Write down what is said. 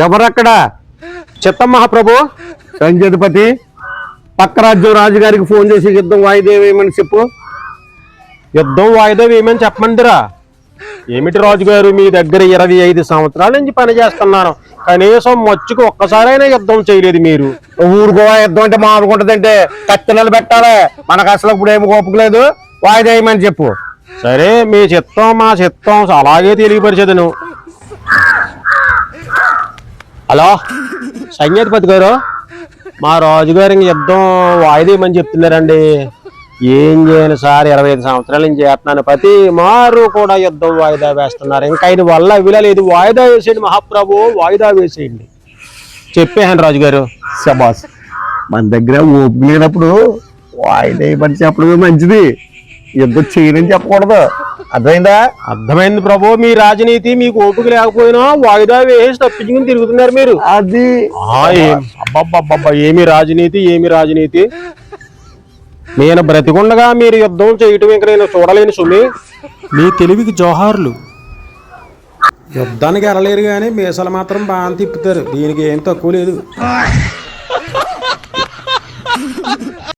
ఎవరక్కడ? చిత్తమహాప్రభు. సంజయపతి పక్క రాజ్యం రాజుగారికి ఫోన్ చేసి యుద్ధం వాయిదా వేయమని చెప్పు. యుద్ధం వాయిదా వేయమని చెప్పమందిరా. ఏమిటి రాజుగారు, మీ దగ్గర 25 సంవత్సరాల నుంచి పని చేస్తున్నాను, కనీసం మచ్చుకు ఒక్కసారైనా యుద్ధం చేయలేదు మీరు. ఊరుకో, యుద్ధం అంటే మారుకుంటదంటే కత్తెనలు పెట్టాలి. మనకు అసలు ఇప్పుడు ఏమి ఓపికలేదు. వాయిదా వేయమని చెప్పు. సరే, మీ చిత్తం మా చిత్తం అలాగే తెలియపరిచేదను. హలో సైన్యాధిపతి గారు, మా రాజుగారి యుద్ధం వాయిదా వేయమని చెప్తున్నారండి. ఏం చేయను సార్, 25 సంవత్సరాల నుంచి చేస్తున్నాను, ప్రతి మారు కూడా యుద్ధం వాయిదా వేస్తున్నారు. ఇంకా ఆయన వల్ల వీలేదు. వాయిదా వేసేయండి మహాప్రభు, వాయిదా వేసేయండి చెప్పేయండి రాజుగారు. శబాస్, మన దగ్గర ఓపిక లేనప్పుడు వాయిదా వేయమని చెప్పడమే మంచిది. యుద్ధం చేయనని చెప్పకూడదు. అర్థమైందా? అర్థమైంది ప్రభు. మీ రాజనీతి, మీకు ఓపిక లేకపోయినా వాయిదా వేసి తప్పించుకుని తిరుగుతున్నారు మీరు. అది అబ్బబ్బబ్బబ్బా, ఏమి రాజనీతి, ఏమి రాజనీతి. నేను బ్రతికుండగా మీరు యుద్ధం చేయటం ఇంక నేను చూడలేని సుమి. మీ తెలివికి జోహార్లు. యుద్ధానికి వెళ్ళలేరు కానీ మీసాలు మాత్రం బాగా తిప్పుతారు, దీనికి ఏం తక్కువ లేదు.